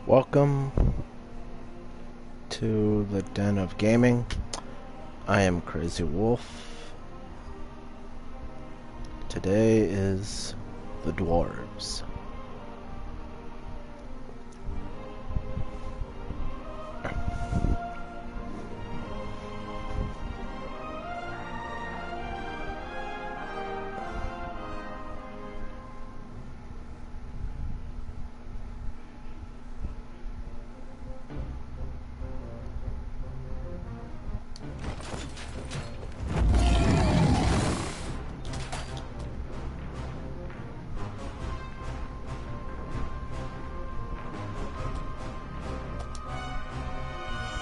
Welcome to the Den of Gaming. I am Crazy Wolf. Today is the Dwarves.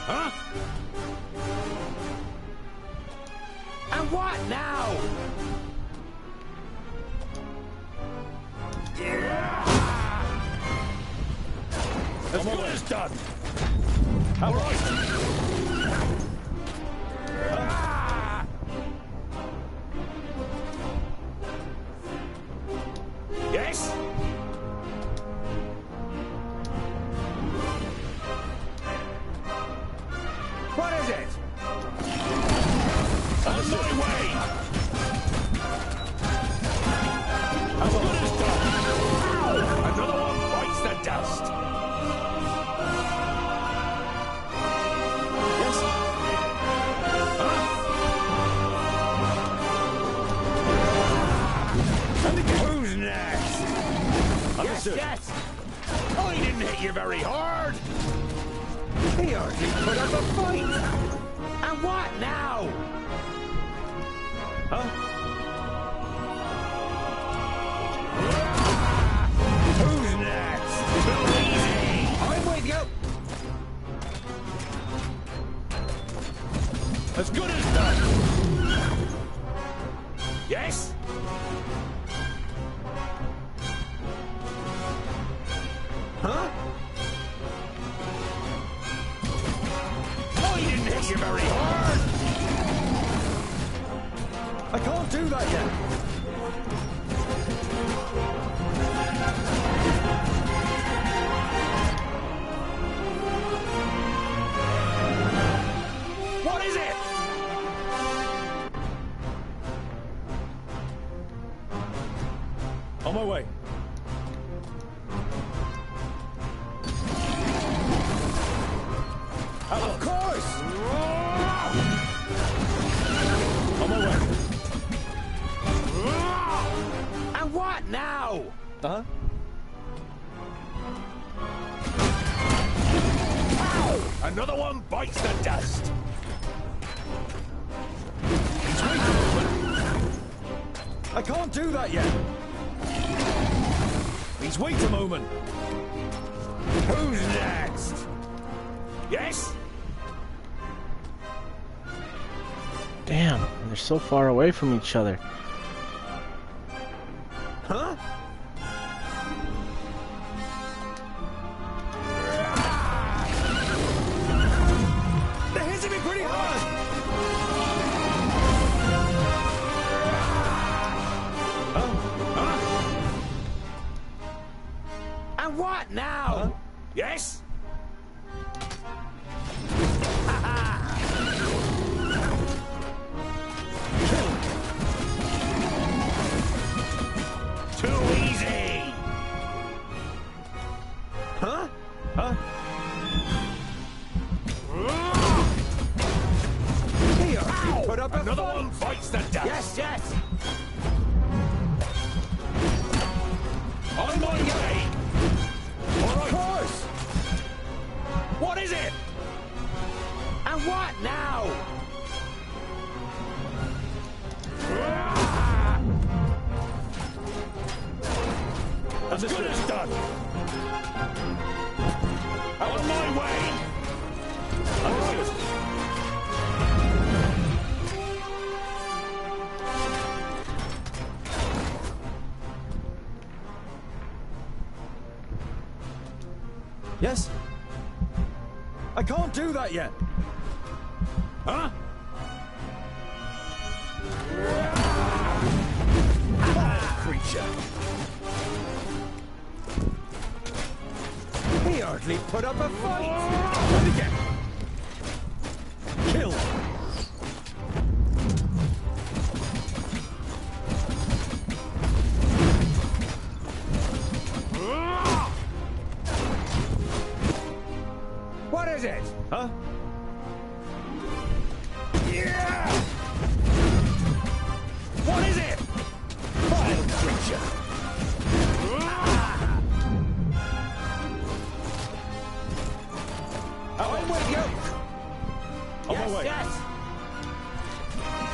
Huh? And what now? As good as done. All right. Yes? What is it? On my way! As good as done! Ow! Another one bites the dust! Yes? Huh? Who's next? Understood. Yes! I didn't hit you very hard! He hardly put up a fight! And what now? Huh? Who's next? Too easy! I'm with you! As good as done! Yes? Huh? I didn't hit you very hard! I can't do that yet! What is it? On my way. Of course! On my way. And what now? Huh? Ow! Another one bites the dust. He's waiting. I can't do that yet. Please wait a moment. Who's next? Yes? Damn, they're so far away from each other. Huh? They're hitting me pretty hard! Huh? And what now? Huh? Yes? Too easy! Huh? Huh? Here, you put up another one bites the dust. Yes, yes. On my way. Of course. What is it? And what now? As good as done. On my way. Understood. Yes? I can't do that yet. Huh? Bad creature. He hardly put up a fight. And again. Kill. What is it? Huh? Yeah! What is it? Wild creature. I'm with you. On my way. Yes.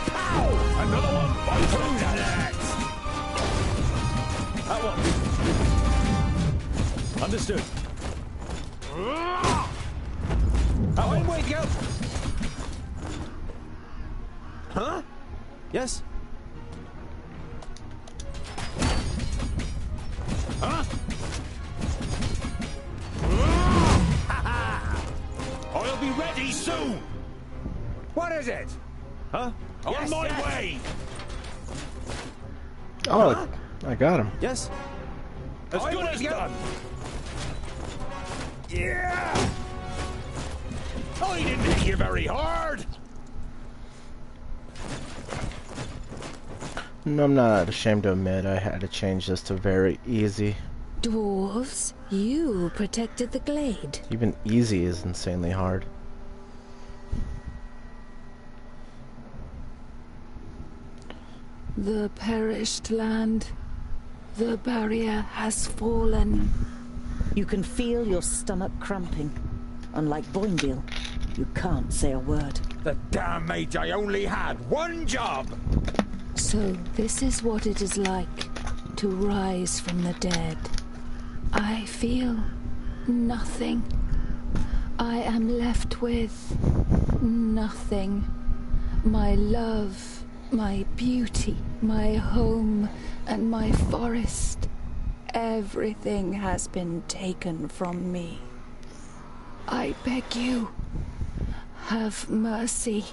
Pow! Another one. Who's next? That one. Understood. I'm with you. Huh? Yes. Huh? I'll be ready soon. What is it? Huh? On my way. Oh, huh? I got him. Yes. As good as done. Yeah. I didn't hit you very hard. I'm not ashamed to admit I had to change this to very easy. Dwarves, you protected the glade. Even easy is insanely hard. The perished land. The barrier has fallen. You can feel your stomach cramping. Unlike Boinville, you can't say a word. The damn Magi only had one job! So this is what it is like to rise from the dead. I feel nothing. I am left with nothing. My love, my beauty, my home, and my forest. Everything has been taken from me. I beg you, have mercy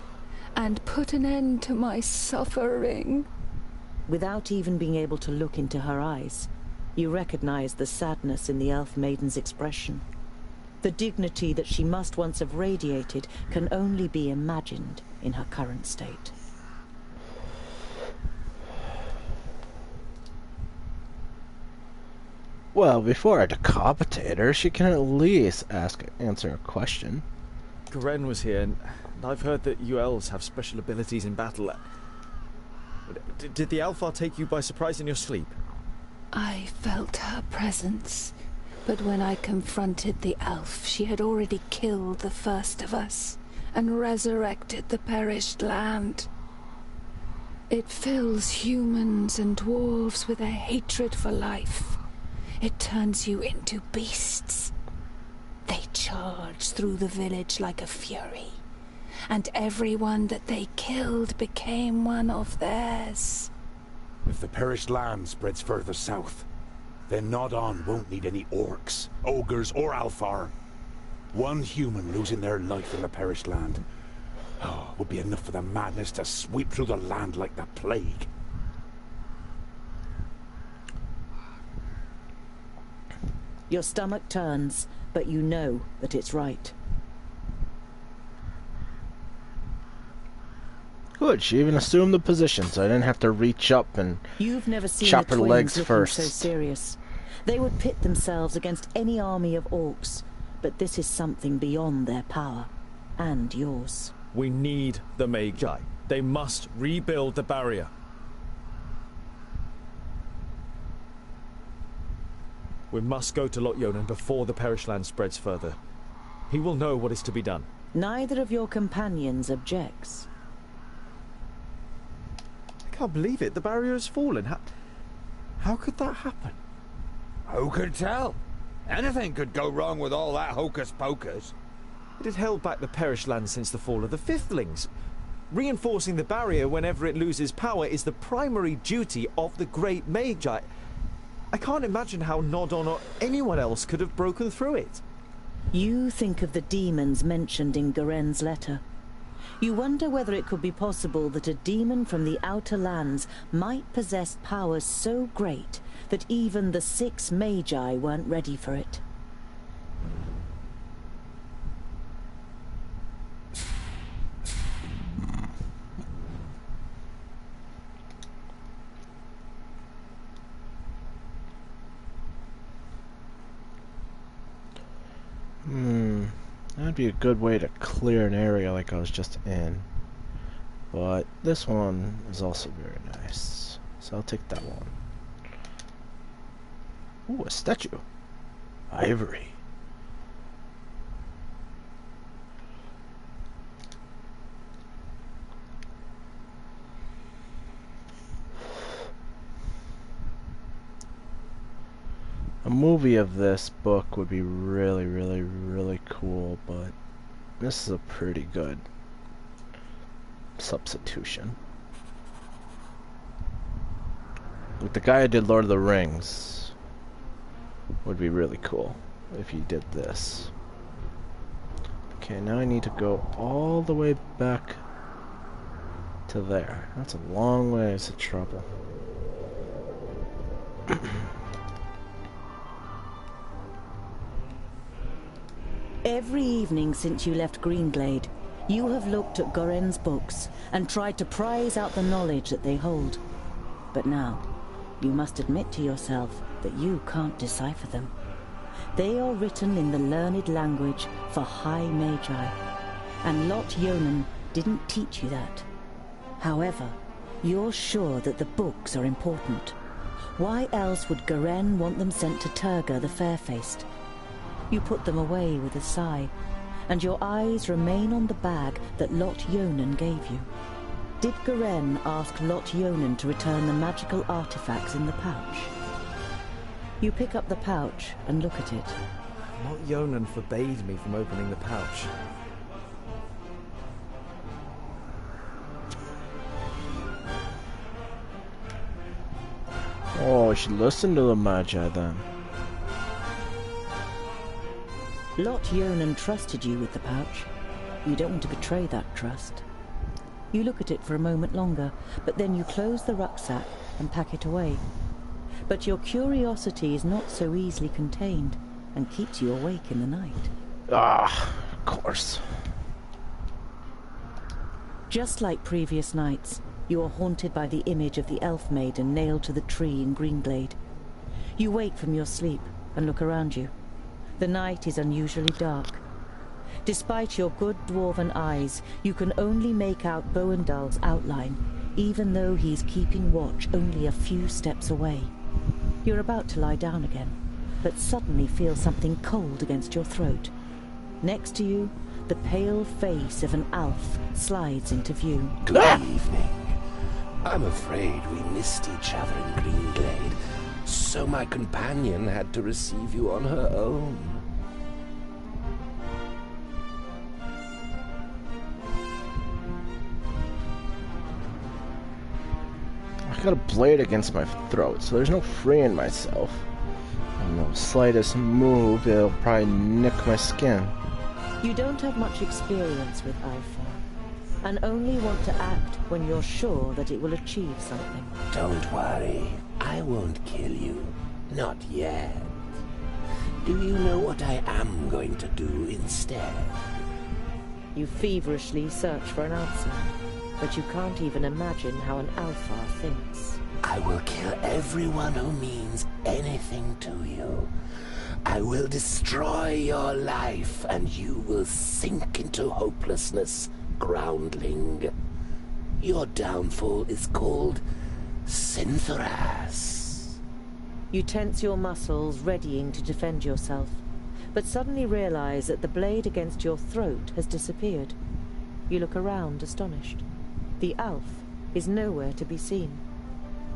and put an end to my suffering. Without even being able to look into her eyes, you recognize the sadness in the elf maiden's expression. The dignity that she must once have radiated can only be imagined in her current state. Well, before I decapitate her, she can at least answer a question. Garen was here, and I've heard that you elves have special abilities in battle. Did the Alfar take you by surprise in your sleep? I felt her presence, but when I confronted the elf, she had already killed the first of us and resurrected the perished land. It fills humans and dwarves with a hatred for life. It turns you into beasts. They charge through the village like a fury, and everyone that they killed became one of theirs. If the perished land spreads further south, then Nodon won't need any orcs, ogres, or Alfar. One human losing their life in the perished land would be enough for the madness to sweep through the land like the plague. Your stomach turns, but you know that it's right. Good, she even assumed the position, so I didn't have to reach up and You've never seen chop the her twins legs looking first. so serious. They would pit themselves against any army of orcs, but this is something beyond their power, and yours. We need the Magi. They must rebuild the barrier. We must go to Lot-Yonan before the perished land spreads further. He will know what is to be done. Neither of your companions objects. I can't believe it. The barrier has fallen. How could that happen? Who could tell? Anything could go wrong with all that hocus-pocus. It had held back the perished land since the fall of the Fifthlings. Reinforcing the barrier whenever it loses power is the primary duty of the great Magi. I can't imagine how Nodon or anyone else could have broken through it. You think of the demons mentioned in Garen's letter. You wonder whether it could be possible that a demon from the outer lands might possess powers so great that even the 6 Magi weren't ready for it. That'd be a good way to clear an area like I was just in. But this one is also very nice. So I'll take that one. Ooh, a statue. Ivory. A movie of this book would be really, really, really cool, but this is a pretty good substitution. Like the guy who did Lord of the Rings would be really cool if he did this. Okay, now I need to go all the way back to there. That's a long ways of trouble. Every evening since you left Greenglade, you have looked at Goren's books and tried to prize out the knowledge that they hold. But now, you must admit to yourself that you can't decipher them. They are written in the learned language for High Magi, and Lot Yonan didn't teach you that. However, you're sure that the books are important. Why else would Goren want them sent to Turga the Fair-Faced? You put them away with a sigh, and your eyes remain on the bag that Lot Yonan gave you. Did Goren ask Lot Yonan to return the magical artifacts in the pouch? You pick up the pouch and look at it. Lot Yonan forbade me from opening the pouch. Oh, I should listen to the Magi then. Lot Yonan trusted you with the pouch. You don't want to betray that trust. You look at it for a moment longer, but then you close the rucksack and pack it away. But your curiosity is not so easily contained and keeps you awake in the night. Ah, of course. Just like previous nights, you are haunted by the image of the elf maiden nailed to the tree in Greenglade. You wake from your sleep and look around you. The night is unusually dark. Despite your good dwarven eyes, you can only make out Boendal's outline, even though he's keeping watch only a few steps away. You're about to lie down again, but suddenly feel something cold against your throat. Next to you, the pale face of an elf slides into view. Good evening. I'm afraid we missed each other in Greenglade, so my companion had to receive you on her own. I got a blade against my throat, so there's no freeing myself. And the slightest move, it'll probably nick my skin. You don't have much experience with Alpha, and only want to act when you're sure that it will achieve something. Don't worry, I won't kill you. Not yet. Do you know what I am going to do instead? You feverishly search for an answer, but you can't even imagine how an Alpha thinks. I will kill everyone who means anything to you. I will destroy your life, and you will sink into hopelessness, groundling. Your downfall is called Synthoras. You tense your muscles, readying to defend yourself, but suddenly realize that the blade against your throat has disappeared. You look around, astonished. The elf is nowhere to be seen.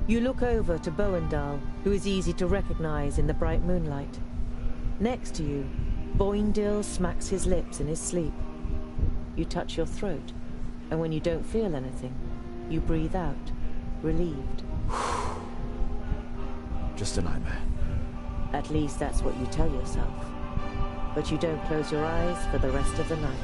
You look over to Boendal, who is easy to recognize in the bright moonlight. Next to you, Boindil smacks his lips in his sleep. You touch your throat, and when you don't feel anything, you breathe out, relieved. Just a nightmare. At least that's what you tell yourself. But you don't close your eyes for the rest of the night.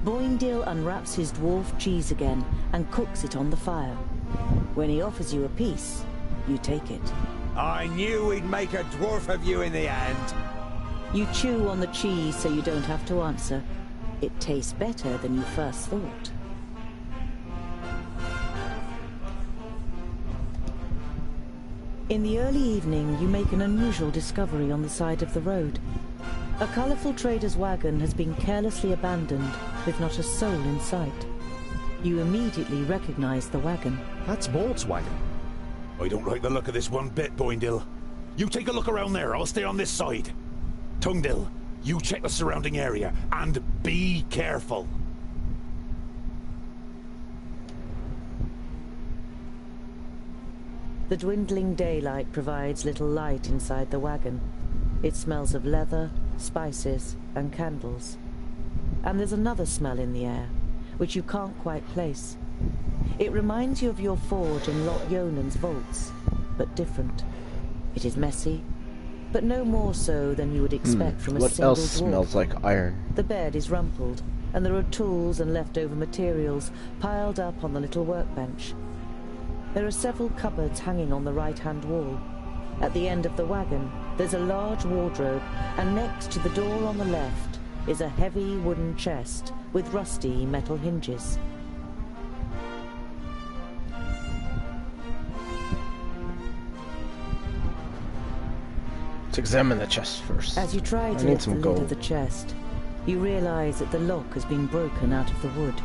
Boindil unwraps his dwarf cheese again and cooks it on the fire. When he offers you a piece, you take it. I knew we'd make a dwarf of you in the end. You chew on the cheese so you don't have to answer. It tastes better than you first thought. In the early evening, you make an unusual discovery on the side of the road. A colourful trader's wagon has been carelessly abandoned, with not a soul in sight. You immediately recognize the wagon. That's Mort's wagon. I don't like the look of this one bit, Boindil. You take a look around there, I'll stay on this side. Tungdil, you check the surrounding area, and be careful. The dwindling daylight provides little light inside the wagon. It smells of leather, spices, and candles. And there's another smell in the air, which you can't quite place. It reminds you of your forge in Lot Yonan's vaults, but different. It is messy, but no more so than you would expect from a What single else dwarf. smells like iron? The bed is rumpled, and there are tools and leftover materials piled up on the little workbench. There are several cupboards hanging on the right-hand wall. At the end of the wagon, there's a large wardrobe, and next to the door on the left is a heavy wooden chest with rusty metal hinges. Let's examine the chest first. As you try to need lift the some lid gold. of the chest, you realize that the lock has been broken out of the wood.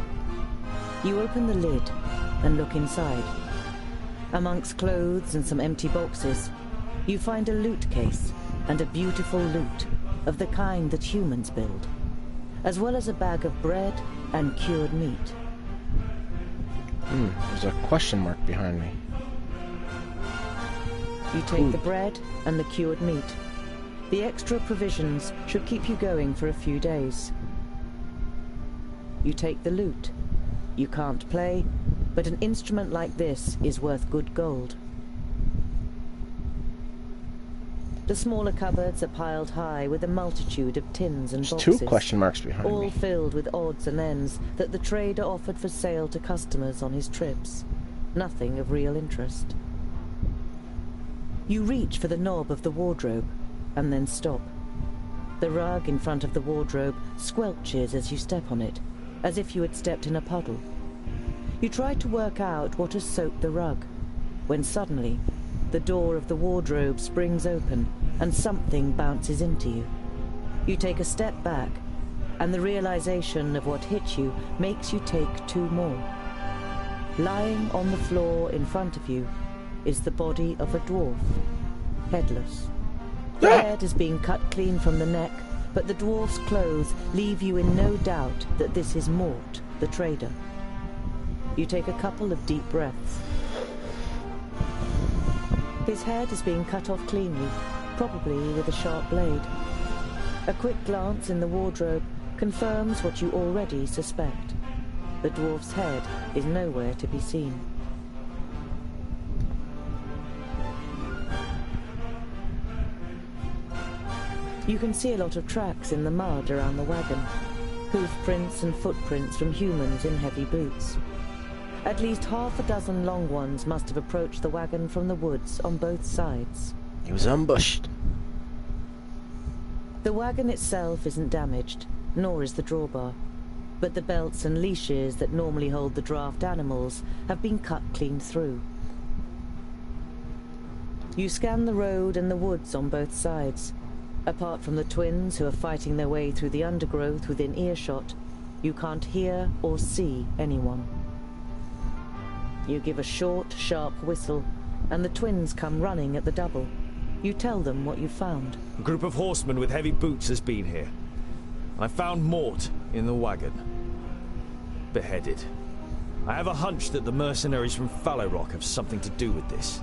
You open the lid and look inside. Amongst clothes and some empty boxes, you find a loot case and a beautiful loot of the kind that humans build, as well as a bag of bread and cured meat. There's a question mark behind me. You take the bread and the cured meat. The extra provisions should keep you going for a few days. You take the loot. You can't play, but an instrument like this is worth good gold. The smaller cupboards are piled high with a multitude of tins and There's boxes. two question marks behind All me. filled with odds and ends that the trader offered for sale to customers on his trips. Nothing of real interest. You reach for the knob of the wardrobe, and then stop. The rug in front of the wardrobe squelches as you step on it, as if you had stepped in a puddle. You try to work out what has soaked the rug, when suddenly the door of the wardrobe springs open and something bounces into you. You take a step back, and the realization of what hit you makes you take two more. Lying on the floor in front of you is the body of a dwarf, headless. The head has been cut clean from the neck, but the dwarf's clothes leave you in no doubt that this is Mort, the trader. You take a couple of deep breaths. His head is being cut off cleanly, probably with a sharp blade. A quick glance in the wardrobe confirms what you already suspect. The dwarf's head is nowhere to be seen. You can see a lot of tracks in the mud around the wagon. Hoof prints and footprints from humans in heavy boots. At least half a dozen long ones must have approached the wagon from the woods on both sides. He was ambushed. The wagon itself isn't damaged, nor is the drawbar. But the belts and leashes that normally hold the draft animals have been cut clean through. You scan the road and the woods on both sides. Apart from the twins who are fighting their way through the undergrowth within earshot, you can't hear or see anyone. You give a short, sharp whistle, and the twins come running at the double. You tell them what you found. A group of horsemen with heavy boots has been here. I found Mort in the wagon, beheaded. I have a hunch that the mercenaries from Fallow Rock have something to do with this.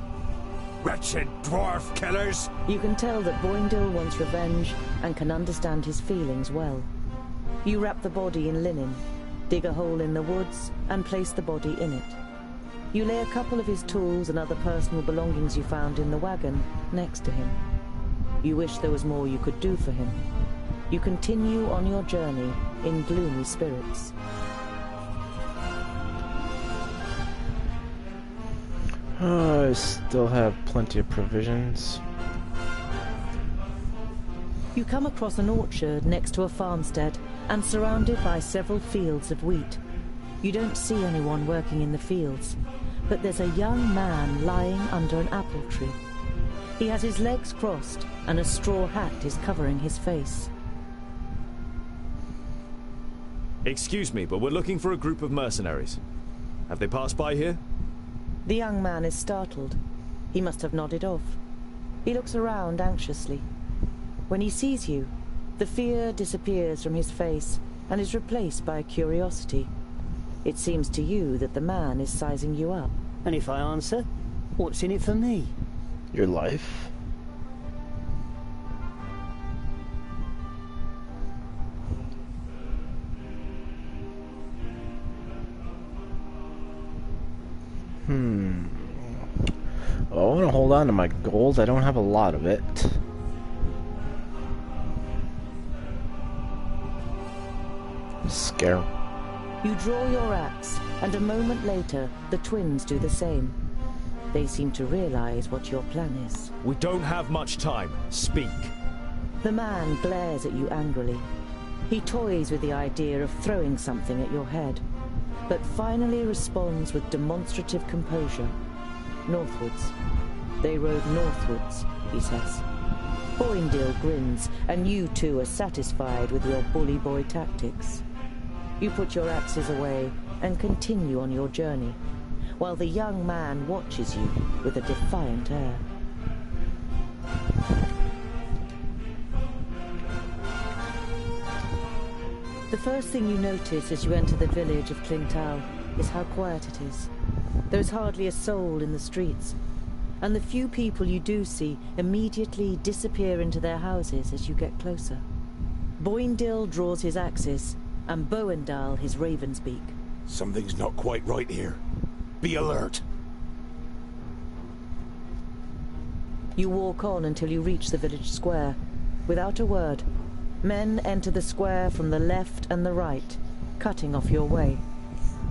Wretched dwarf killers! You can tell that Boindil wants revenge and can understand his feelings well. You wrap the body in linen, dig a hole in the woods, and place the body in it. You lay a couple of his tools and other personal belongings you found in the wagon next to him. You wish there was more you could do for him. You continue on your journey in gloomy spirits. I still have plenty of provisions. You come across an orchard next to a farmstead and surrounded by several fields of wheat. You don't see anyone working in the fields, but there's a young man lying under an apple tree. He has his legs crossed, and a straw hat is covering his face. Excuse me, but we're looking for a group of mercenaries. Have they passed by here? The young man is startled. He must have nodded off. He looks around anxiously. When he sees you, the fear disappears from his face and is replaced by curiosity. It seems to you that the man is sizing you up. And if I answer, what's in it for me? Your life? Oh, I want to hold on to my gold. I don't have a lot of it. Scare. You draw your axe, and a moment later, the twins do the same. They seem to realize what your plan is. We don't have much time. Speak. The man glares at you angrily. He toys with the idea of throwing something at your head, but finally responds with demonstrative composure. Northwards. They rode northwards, he says. Boindale grins, and you two are satisfied with your bully boy tactics. You put your axes away and continue on your journey, while the young man watches you with a defiant air. The first thing you notice as you enter the village of Clintal is how quiet it is. There is hardly a soul in the streets, and the few people you do see immediately disappear into their houses as you get closer. Boindale draws his axes, and Boendal his raven's beak. Something's not quite right here. Be alert. You walk on until you reach the village square. Without a word, men enter the square from the left and the right, cutting off your way.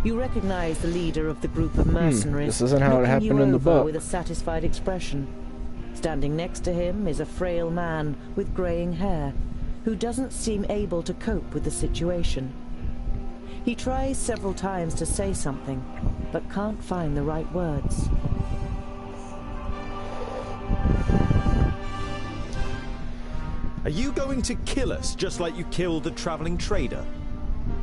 You recognize the leader of the group of mercenaries, this isn't how it looking happened you in the over book. with a satisfied expression. Standing next to him is a frail man with greying hair, who doesn't seem able to cope with the situation. He tries several times to say something, but can't find the right words. Are you going to kill us just like you killed the traveling trader?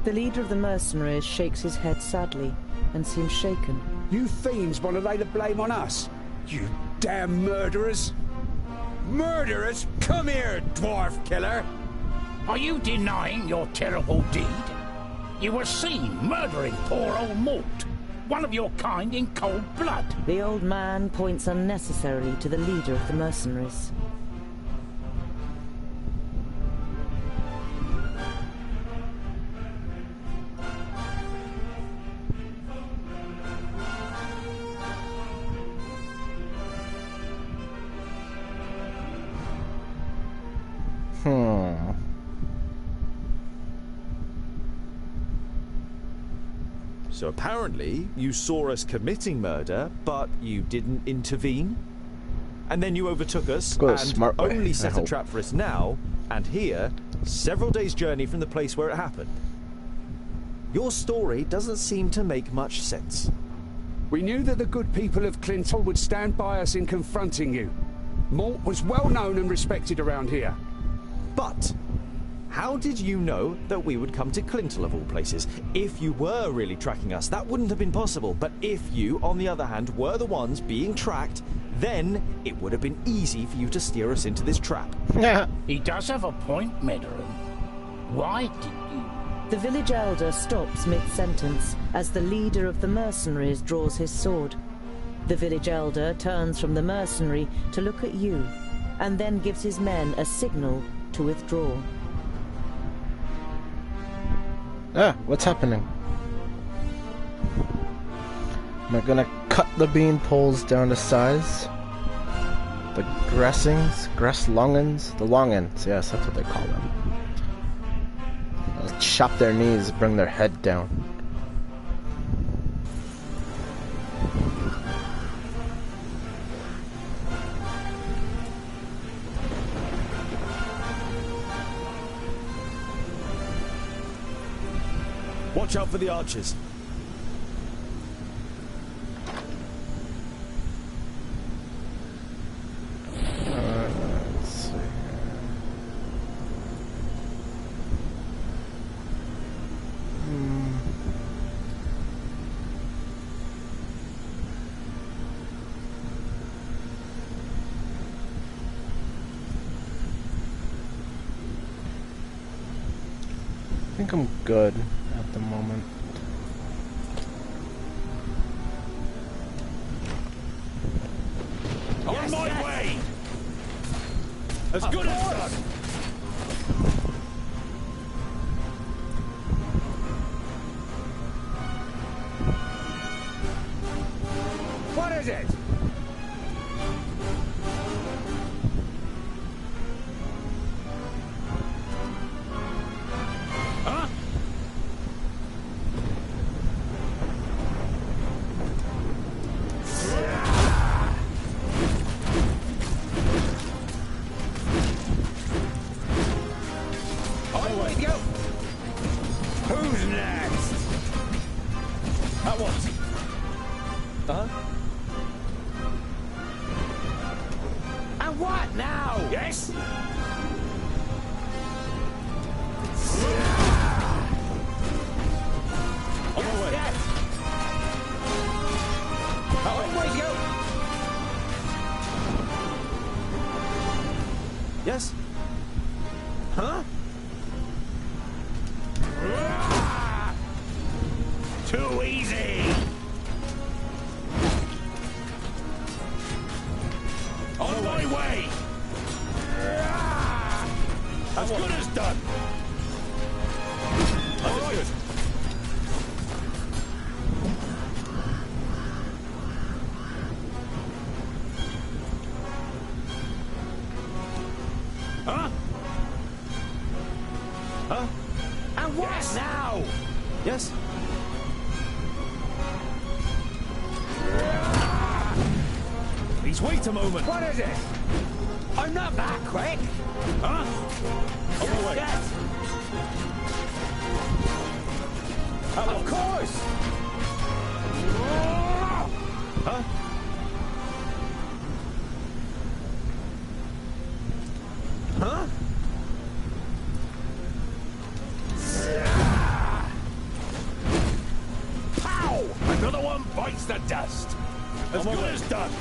The leader of the mercenaries shakes his head sadly and seems shaken. You fiends want to lay the blame on us? You damn murderers! Murderers? Come here, dwarf killer! Are you denying your terrible deed? You were seen murdering poor old Mort, one of your kind, in cold blood. The old man points unnecessarily to the leader of the mercenaries. So apparently, you saw us committing murder, but you didn't intervene? And then you overtook us Go a and smart way, only I set a hope. trap for us now, and here, several days' journey from the place where it happened. Your story doesn't seem to make much sense. We knew that the good people of Clintal would stand by us in confronting you. Mort was well known and respected around here. But how did you know that we would come to Clintal of all places? If you were really tracking us, that wouldn't have been possible. But if you, on the other hand, were the ones being tracked, then it would have been easy for you to steer us into this trap. He does have a point, Medarin. Why did you? The village elder stops mid-sentence as the leader of the mercenaries draws his sword. The village elder turns from the mercenary to look at you, and then gives his men a signal to withdraw. What's happening? Am I gonna cut the bean poles down to size? The gressings? Gresslongans? The longans, yes, that's what they call them. I'll chop their knees, bring their head down. Watch out for the archers. think I'm good at the moment. On my way! As good as done! What is it? Huh? Away we go! Who's next? At what? Huh? And what now? Yes? On my way. Yes! Away we go! Yes? Huh? Too easy! On my way! As good as done! Understood. Huh? Huh? And what now? Yes? Please wait a moment. What is it? I'm not that quick. Huh? On my way. Yes! Of course. Huh? Huh? Pow! Another one bites the dust. As good as done.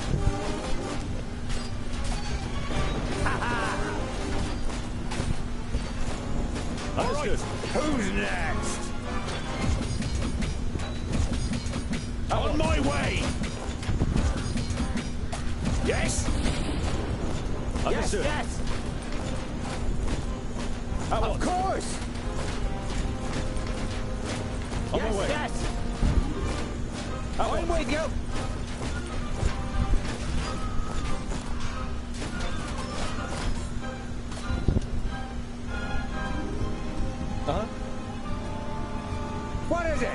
All right, who's next? On my way. Yes? Understood. Yes! Of course. On my way. Yes! Away Away we go! Uh-huh. What is it?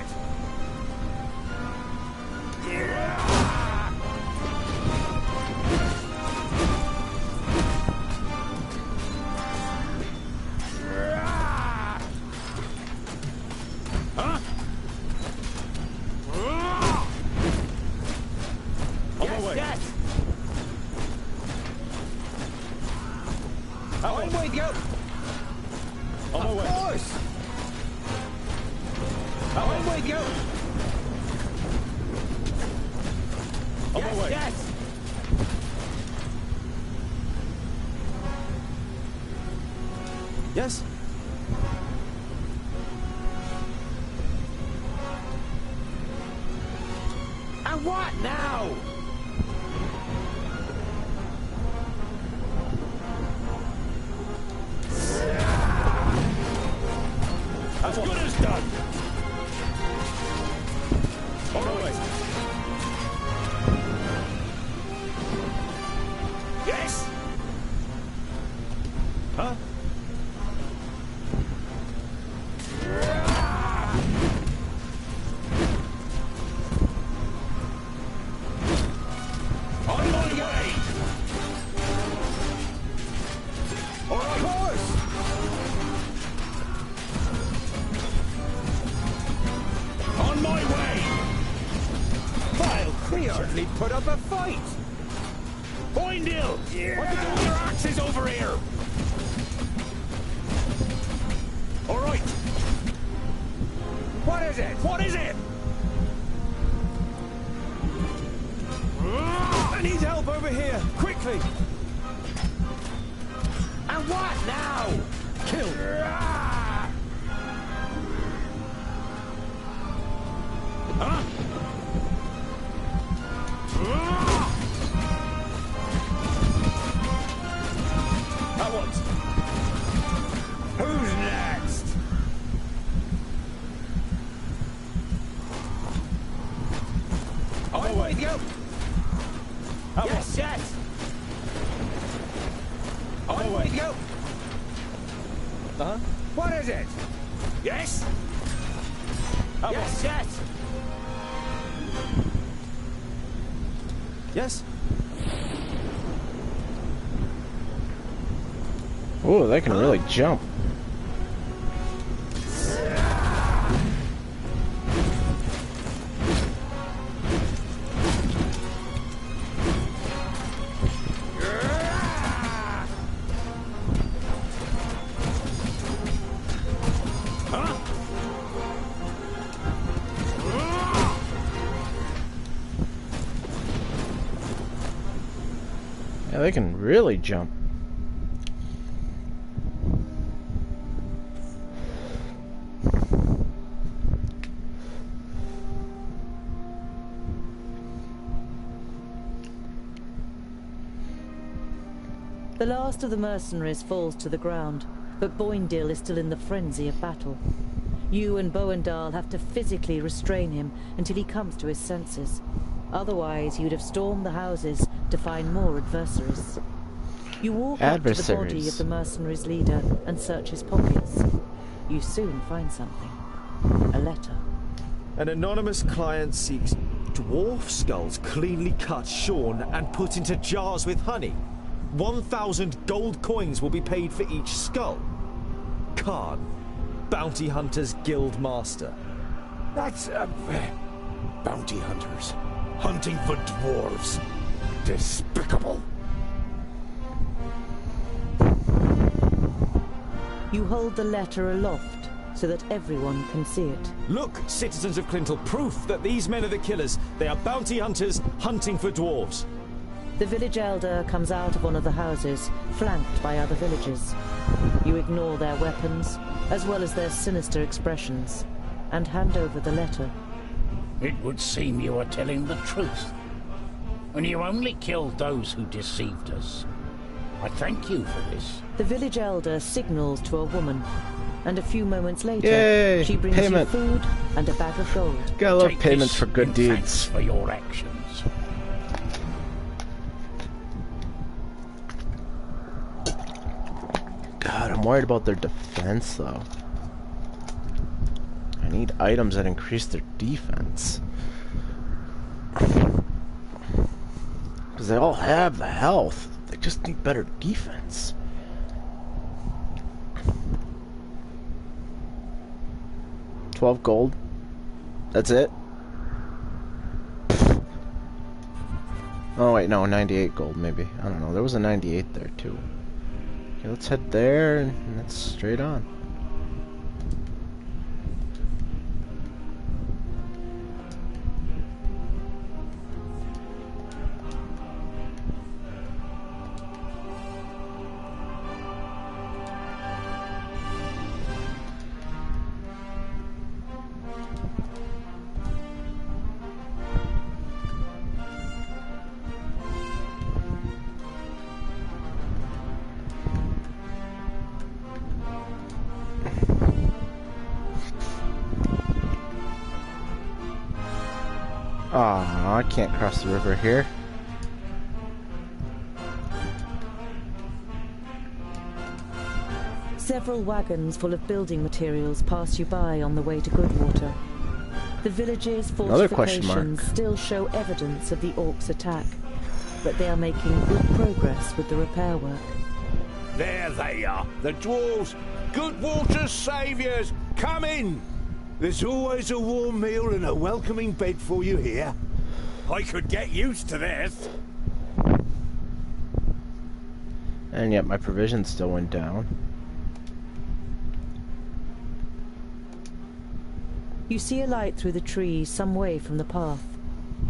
Huh? On my way. Yes! Away Away we go! On my way. Of course! Away we go! On my way. Yes! Yes? And what now? As good as done. On my way. Yes? Huh? On my way. All right. Of course. On my way. Vile creature. Put up a fight! Boindale! What are you doing with your axes over here? All right. What is it? What is it? I need help over here! Quickly! And what now? Kill! What is it? Yes? Yes, yes. Yes? Oh, they can really jump. Yeah, they can really jump. The last of the mercenaries falls to the ground, but Boindil is still in the frenzy of battle. You and Boendal have to physically restrain him until he comes to his senses. Otherwise, you'd have stormed the houses to find more adversaries. You walk up to the body of the mercenaries' leader and search his pockets. You soon find something. A letter. An anonymous client seeks dwarf skulls cleanly cut, shorn, and put into jars with honey. 1,000 gold coins will be paid for each skull. Khan, Bounty Hunters Guild Master. That's, bounty hunters. Hunting for dwarves. Despicable. You hold the letter aloft so that everyone can see it. Look, citizens of Clintel, proof that these men are the killers. They are bounty hunters hunting for dwarves. The village elder comes out of one of the houses, flanked by other villagers. You ignore their weapons, as well as their sinister expressions, and hand over the letter. It would seem you are telling the truth. And you only killed those who deceived us. I thank you for this. The village elder signals to a woman, and a few moments later, Yay, she brings payment. you food and a bag of gold. Gotta love Take payments this for good in deeds. thanks for your actions. God, I'm worried about their defense, though. I need items that increase their defense. Because they all have the health. They just need better defense. $12 gold. That's it? Oh, wait, no, 98 gold, maybe. I don't know. There was a 98 there, too. Okay, let's head there, and that's straight on. Aw, I can't cross the river here. Several wagons full of building materials pass you by on the way to Goodwater. The village's Another question fortifications mark. still show evidence of the orcs' attack, but they are making good progress with the repair work. There they are, the dwarves. Goodwater's saviours, come in. There's always a warm meal and a welcoming bed for you here. I could get used to this. And yet my provisions still went down. You see a light through the trees some way from the path.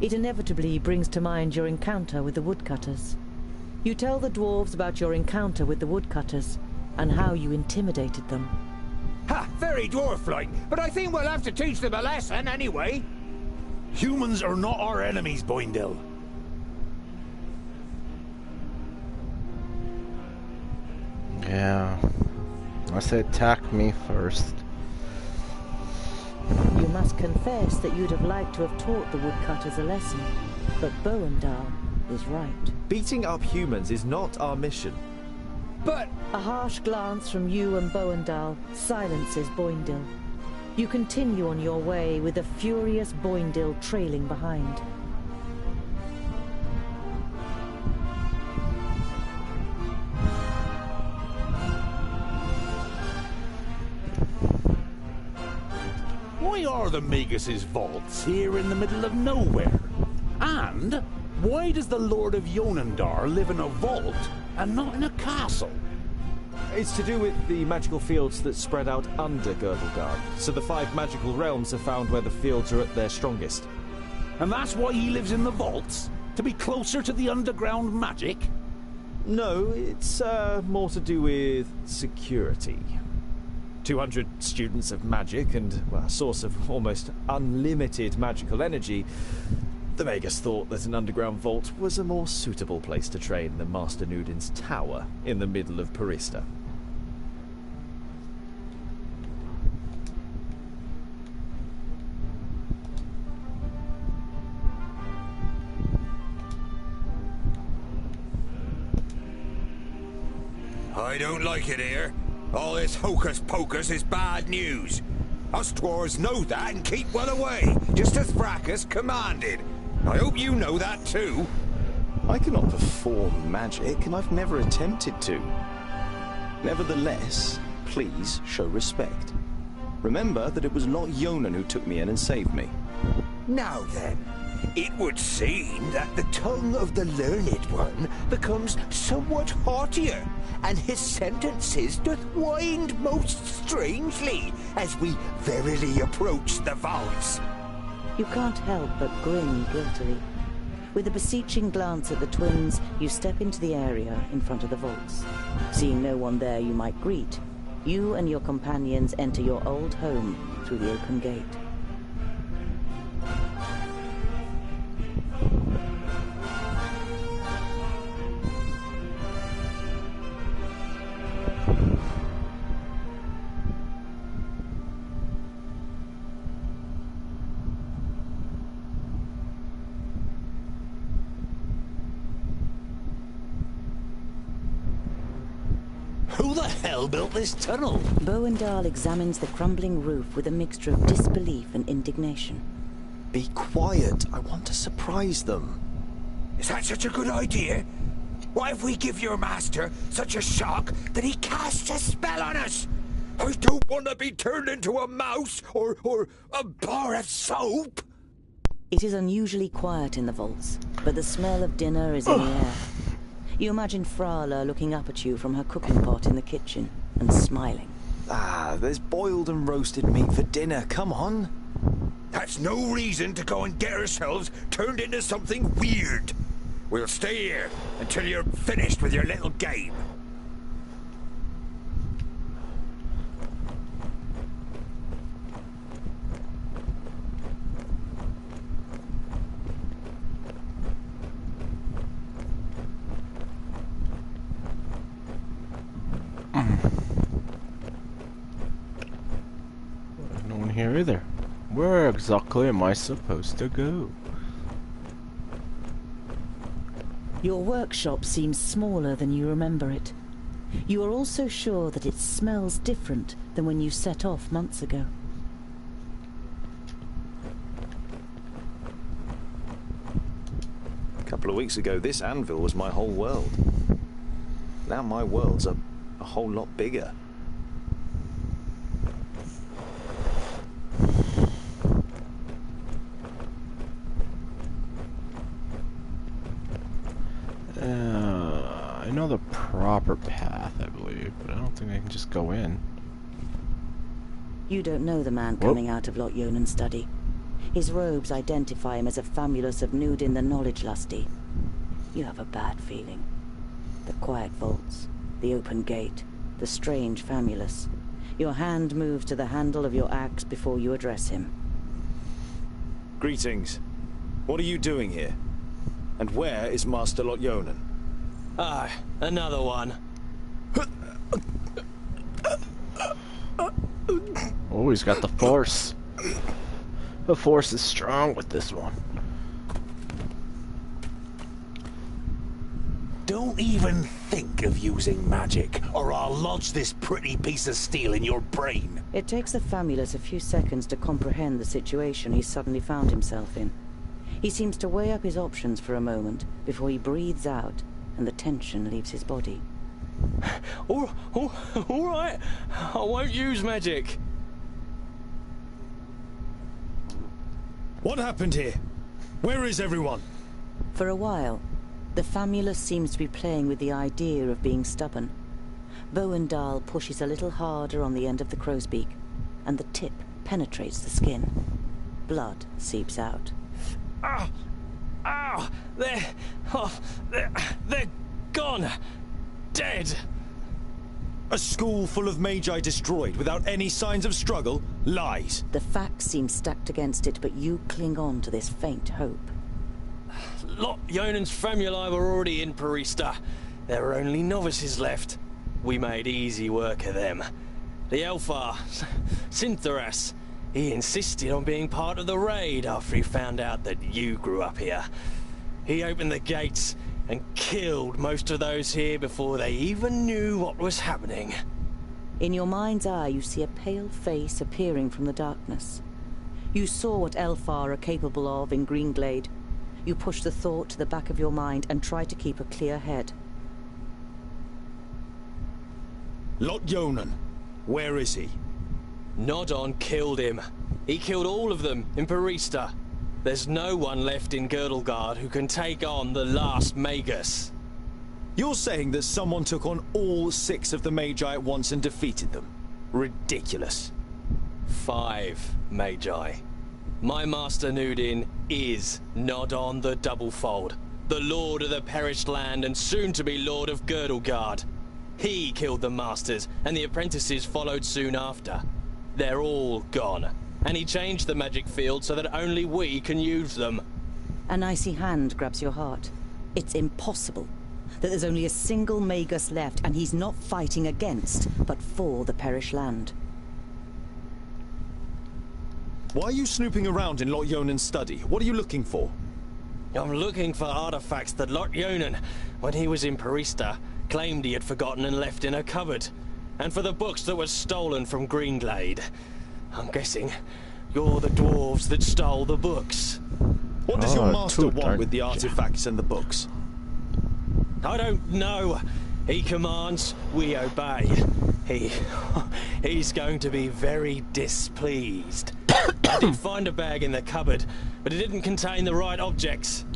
It inevitably brings to mind your encounter with the woodcutters. You tell the dwarves about your encounter with the woodcutters and how you intimidated them. Ha! Very dwarf-like, but I think we'll have to teach them a lesson anyway. Humans are not our enemies, Boindil. Yeah. Unless they attack me first. You must confess that you'd have liked to have taught the woodcutters a lesson, but Boendal is right. Beating up humans is not our mission. But... A harsh glance from you and Boendal silences Boindil. You continue on your way with the furious Boindil trailing behind. Why are the Magus' vaults here in the middle of nowhere? And why does the Lord of Yonendar live in a vault and not in a castle? It's to do with the magical fields that spread out under Girdlegard, so the 5 magical realms are found where the fields are at their strongest. And that's why he lives in the vaults? To be closer to the underground magic? No, it's more to do with security. 200 students of magic and, well, a source of almost unlimited magical energy. The Magus thought that an underground vault was a more suitable place to train than Master Nudin's tower in the middle of Parista. I don't like it here. All this hocus-pocus is bad news. Us dwarves know that and keep well away, just as Vracus commanded. I hope you know that too. I cannot perform magic, and I've never attempted to. Nevertheless, please show respect. Remember that it was Lot Yonan who took me in and saved me. Now then, it would seem that the tongue of the learned one becomes somewhat haughtier, and his sentences doth wind most strangely as we verily approach the vaults. You can't help but grin guiltily. With a beseeching glance at the twins, you step into the area in front of the vaults. Seeing no one there you might greet, you and your companions enter your old home through the open gate. Who the hell built this tunnel? Boendal examines the crumbling roof with a mixture of disbelief and indignation. Be quiet. I want to surprise them. Is that such a good idea? What if we give your master such a shock that he casts a spell on us? I don't want to be turned into a mouse or a bar of soap. It is unusually quiet in the vaults, but the smell of dinner is in the air. You imagine Frala looking up at you from her cooking pot in the kitchen and smiling. Ah, there's boiled and roasted meat for dinner. Come on. That's no reason to go and get ourselves turned into something weird. We'll stay here until you're finished with your little game. No one here either. Where exactly am I supposed to go? Your workshop seems smaller than you remember it. You are also sure that it smells different than when you set off months ago. A couple of weeks ago, this anvil was my whole world. Now my world's a whole lot bigger. I know the proper path, I believe, but I don't think I can just go in. You don't know the man coming out of Lot Yonan's study. His robes identify him as a famulus of Nudin the Knowledge Lusty. You have a bad feeling. The quiet vaults, the open gate, the strange famulus. Your hand moves to the handle of your axe before you address him. Greetings. What are you doing here? And where is Master Lot Yonan? Ah, another one. Oh, he's got the force. The force is strong with this one. Don't even think of using magic, or I'll lodge this pretty piece of steel in your brain. It takes the Famulus a few seconds to comprehend the situation he suddenly found himself in. He seems to weigh up his options for a moment before he breathes out and the tension leaves his body. All right. I won't use magic. What happened here? Where is everyone? For a while, the Famulus seems to be playing with the idea of being stubborn. Bowendahl pushes a little harder on the end of the crow's beak, and the tip penetrates the skin. Blood seeps out. They're gone. Dead. A school full of magi destroyed without any signs of struggle? Lies. The facts seem stacked against it, but you cling on to this faint hope. Lot Yonan's famuli were already in Parista. There were only novices left. We made easy work of them. The Elfar, Sintheras, he insisted on being part of the raid after he found out that you grew up here. He opened the gates and killed most of those here before they even knew what was happening. In your mind's eye, you see a pale face appearing from the darkness. You saw what Elfar are capable of in Greenglade. You push the thought to the back of your mind and try to keep a clear head. Lot Yonan. Where is he? Nodon killed him. He killed all of them in Parista. There's no one left in Girdlegard who can take on the last Magus. You're saying that someone took on all 6 of the Magi at once and defeated them? Ridiculous. 5 Magi. My master Nudin is Nodon the Doublefold, the Lord of the Perished Land and soon-to-be Lord of Girdlegard. He killed the masters, and the apprentices followed soon after. They're all gone, and he changed the magic field so that only we can use them. An icy hand grabs your heart. It's impossible that there's only a single Magus left, and he's not fighting against, but for the Perished Land. Why are you snooping around in Lot Yonan's study? What are you looking for? I'm looking for artifacts that Lot Yonan, when he was in Parista, claimed he had forgotten and left in a cupboard. And for the books that were stolen from Greenglade. I'm guessing you're the dwarves that stole the books. What does your master want with the artifacts and the books? I don't know. He commands, we obey. He's going to be very displeased. I did find a bag in the cupboard, but it didn't contain the right objects.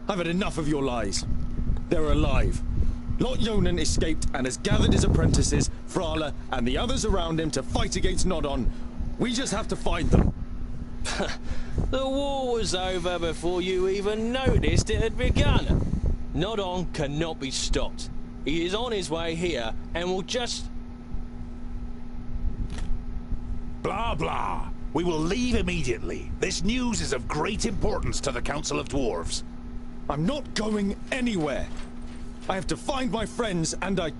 I've had enough of your lies. They're alive. Lot Yonan escaped and has gathered his apprentices, Frala, and the others around him to fight against Nodon. We just have to find them. The war was over before you even noticed it had begun. Nodon cannot be stopped. He is on his way here and will just... Blah, blah. We will leave immediately. This news is of great importance to the Council of Dwarves. I'm not going anywhere. I have to find my friends, and I...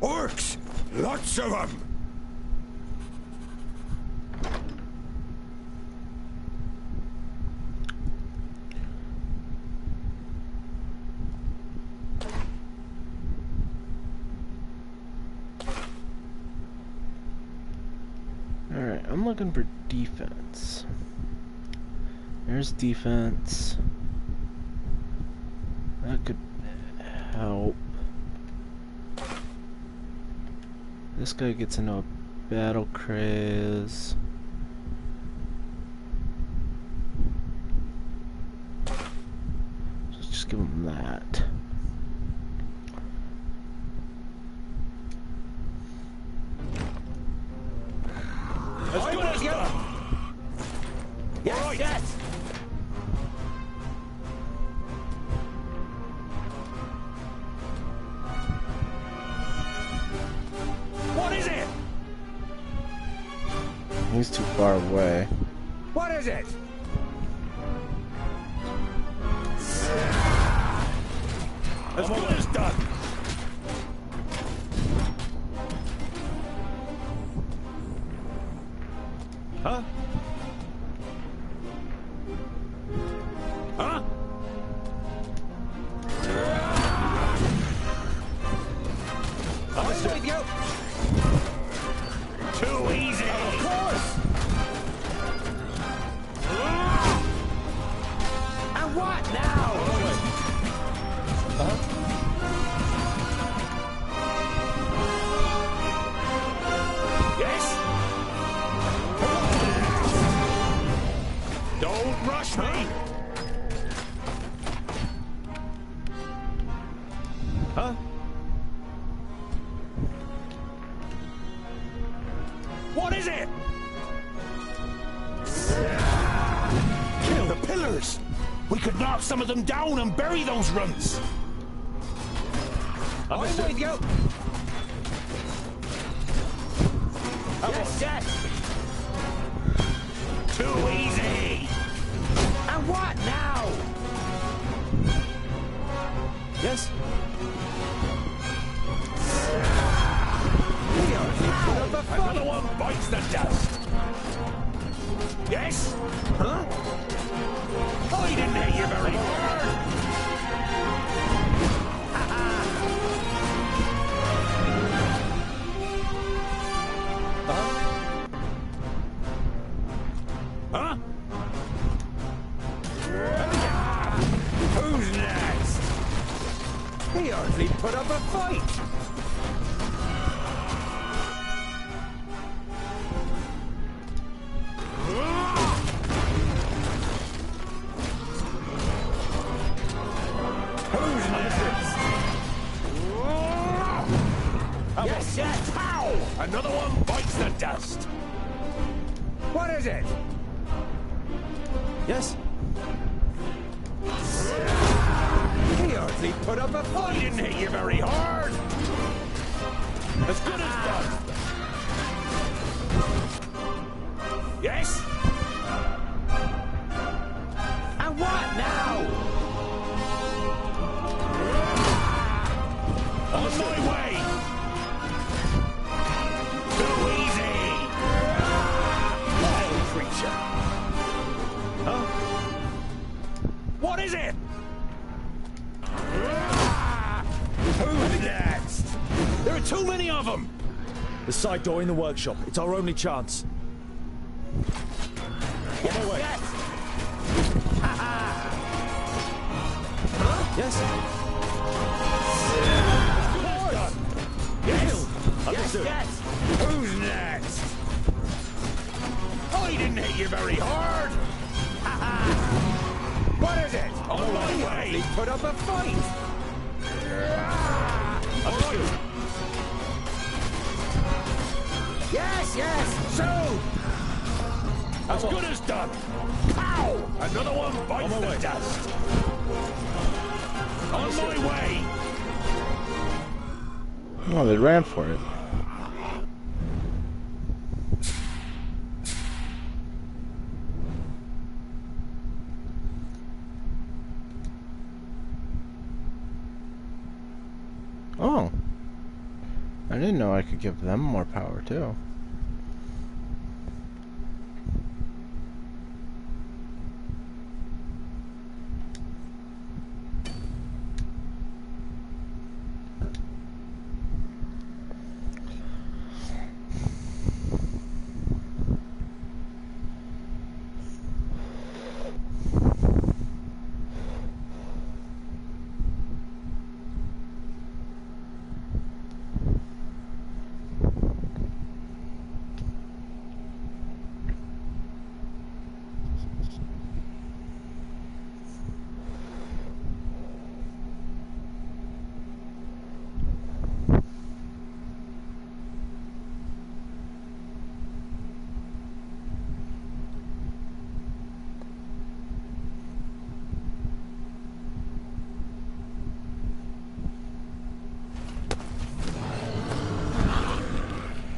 Orcs! Lots of them! Alright, I'm looking for defense. There's defense. That could help. This guy gets into a battle craze. Let's just give him that. As good as done! Yes, right. Yes! What is it? He's too far away. What is it? As good as done! Huh? Huh? Trust me! Huh? What is it? Kill the pillars! We could knock some of them down and bury those runts! I'm with you! Yes, yes! Too easy! And what now? Yes? Another one bites the dust! Yes? Huh? I didn't hit you very hard! Huh? Who's next? He hardly put up a fight! Who's next? Yes, yes! Ow! Another one bites the dust! What is it? Yes? He hardly put up a fight. He didn't hit you very hard. As good as done. Yes? And what now? On my way. Too easy. Wild creature. Huh? What is it? Who's next? There are too many of them! The side door in the workshop. It's our only chance. Yes, On my way. yes! Yes? Yes! Understood. Yes, yes! Who's next? I didn't hit you very hard! What is it? On my way! He put up a fight! Understood. Yes, yes! Soon! As good as done! Pow! Another one bites On my the way. dust! On my way! Oh, they ran for it. Oh. I didn't know I could give them more power, too.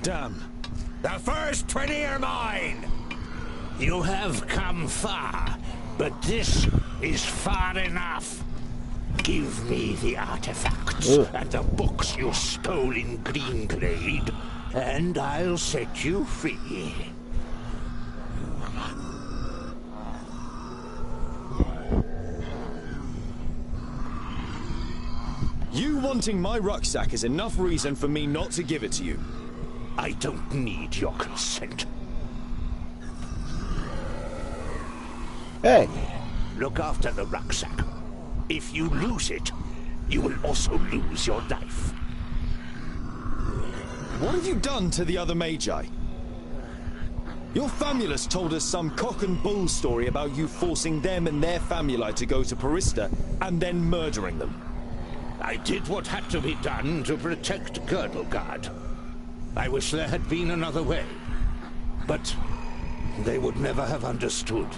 Damn. The first 20 are mine! You have come far, but this is far enough. Give me the artifacts and the books you stole in Greenglade, and I'll set you free. You wanting my rucksack is enough reason for me not to give it to you. I don't need your consent. Hey! Look after the rucksack. If you lose it, you will also lose your life. What have you done to the other Magi? Your famulus told us some cock and bull story about you forcing them and their famuli to go to Porista and then murdering them. I did what had to be done to protect Girdlegard. I wish there had been another way. But they would never have understood.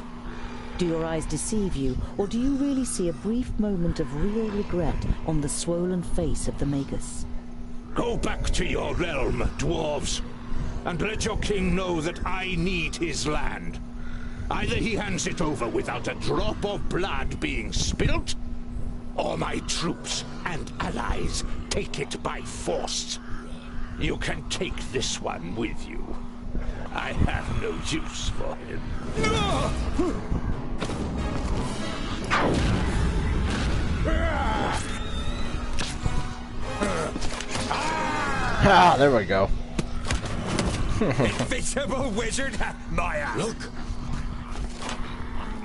Do your eyes deceive you, or do you really see a brief moment of real regret on the swollen face of the Magus? Go back to your realm, dwarves, and let your king know that I need his land. Either he hands it over without a drop of blood being spilt, or my troops and allies take it by force. You can take this one with you. I have no use for him. Ah, there we go. Invisible wizard, Maya. Look.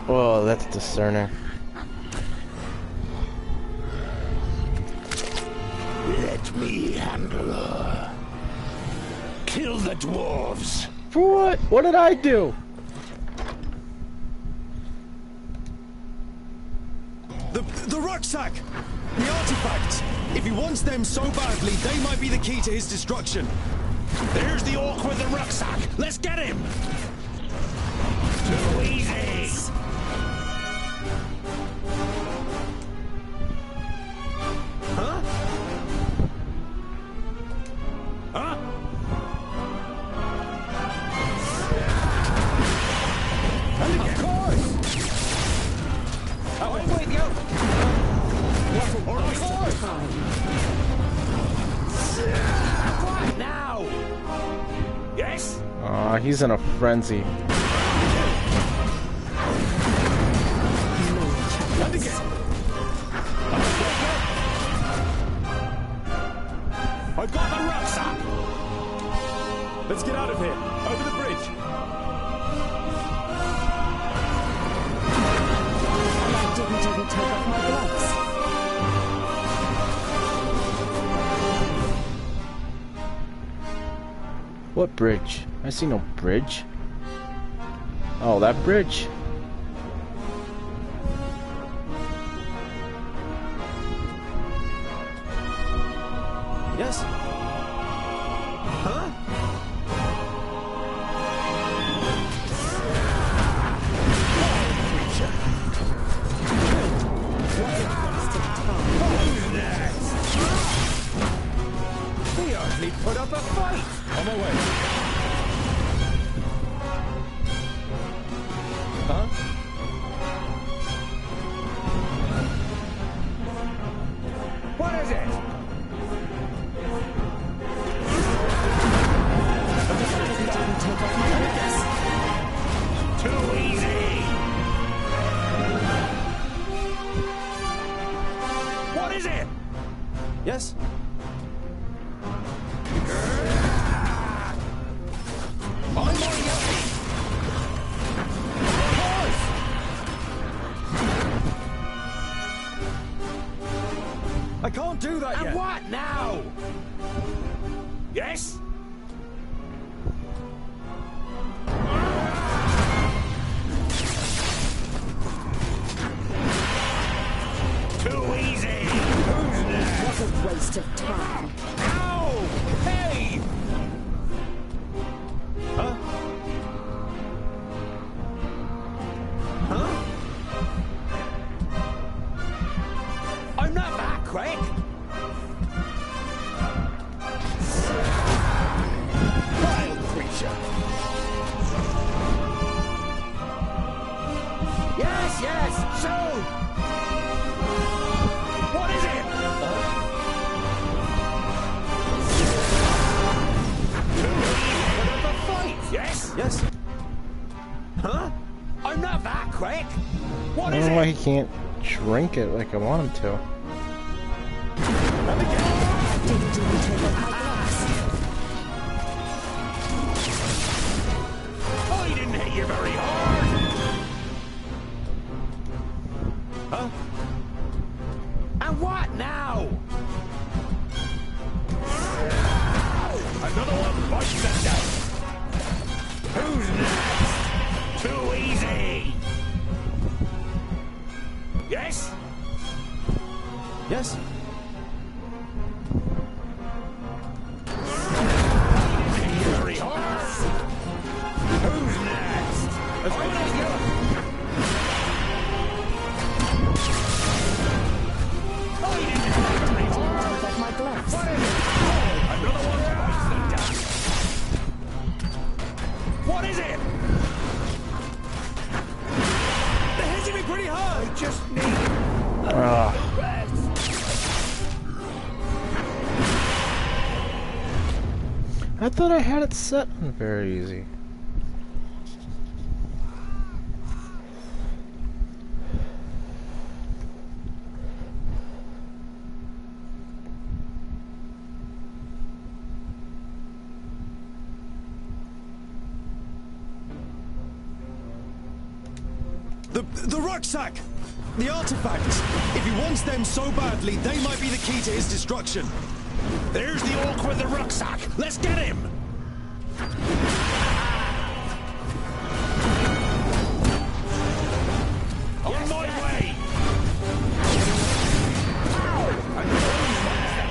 Oh, that's discerning. Let me handle her. Kill the dwarves. For what? What did I do? The rucksack! The artifacts! If he wants them so badly, they might be the key to his destruction. There's the orc with the rucksack. Let's get him. Too easy. Huh? Huh? Of course. I'm with you. Of course. What now? Yes? Aw, he's in a frenzy. And again. I've got the rucksack. Let's get out of here. Over the bridge. And I didn't even take off my gloves. What bridge? I see no bridge. Oh, that bridge. Yes? Huh? He hardly put up a fight. On my way. Huh? What is it? Too easy. What is it? Yes? On my way. Of course. I can't do that And yet. what now? Yes? Too easy. Who's next? What a waste of time. Ow! Hey! Huh? Huh? I'm not that quick. Wild creature. Yes, yes, soon. What is it? Too easy for the fight. Yes? Yes? Huh? I'm not that quick. I What don't is know why it? he can't shrink it like I want him to. Didn't even take off my gloves. I didn't hit you very hard. Huh? And what now? Another one bites the dust. Who's next? it? They're hitting me pretty hard! I just need I thought I had it set on very easy. The rucksack! The artifacts! If he wants them so badly, they might be the key to his destruction. There's the orc with the rucksack. Let's get him. On my way.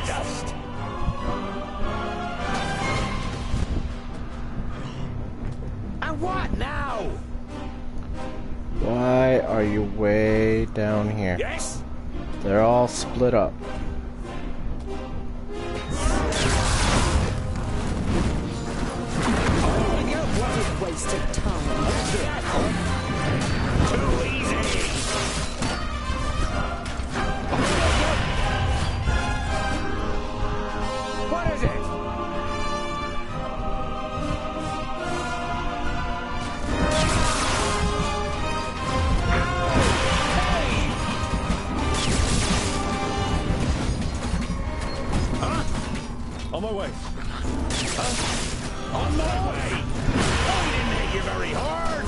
Dust. And what now? Why are you way down here? Yes. They're all split up. What a waste of time. Too easy. What is it? On my way. On my way. I didn't hit you very hard.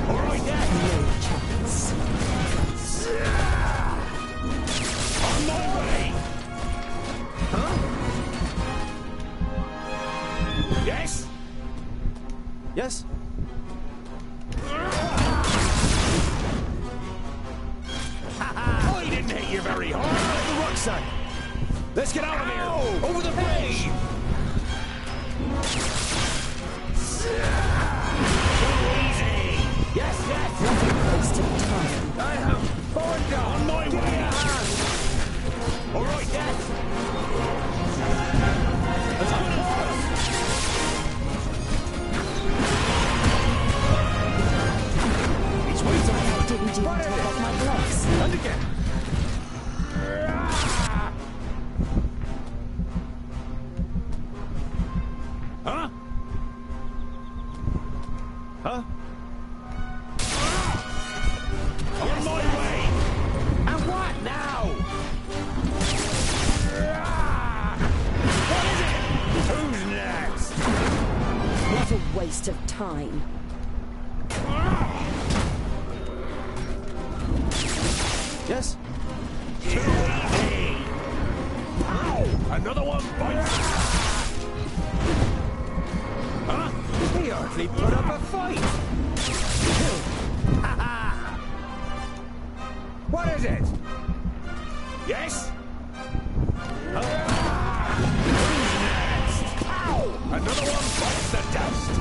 All right, then. No chance. On my way. Yes. Yes? I didn't hit you very hard. The rucksack! Let's get out of here. Over the bridge. Too easy. Yes, yes. What a waste of time. I have fallen down. On my way. All right, Dad. Let's go. He's waiting. I didn't even take off my gloves. And again. Huh? Huh? On my way! And what now? What is it? Who's next? What a waste of time. Yes? Too easy! Ow! Another one bites! Huh? He hardly put up a fight! What is it? Yes? Who's next? Ow! Another one bites the dust!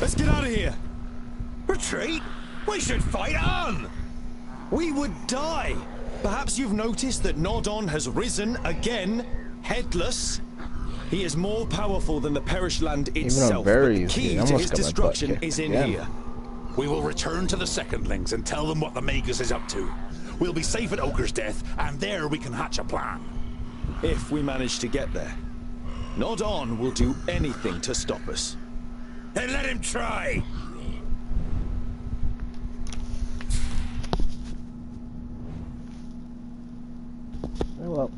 Let's get out of here! Retreat? We should fight on! We would die! Perhaps you've noticed that Nodon has risen again, headless. He is more powerful than the Perish Land itself, but the key to his destruction is in here. We will return to the Secondlings and tell them what the Magus is up to. We'll be safe at Ogre's Death, and there we can hatch a plan. If we manage to get there. Nodon will do anything to stop us. Then let him try! Oh well.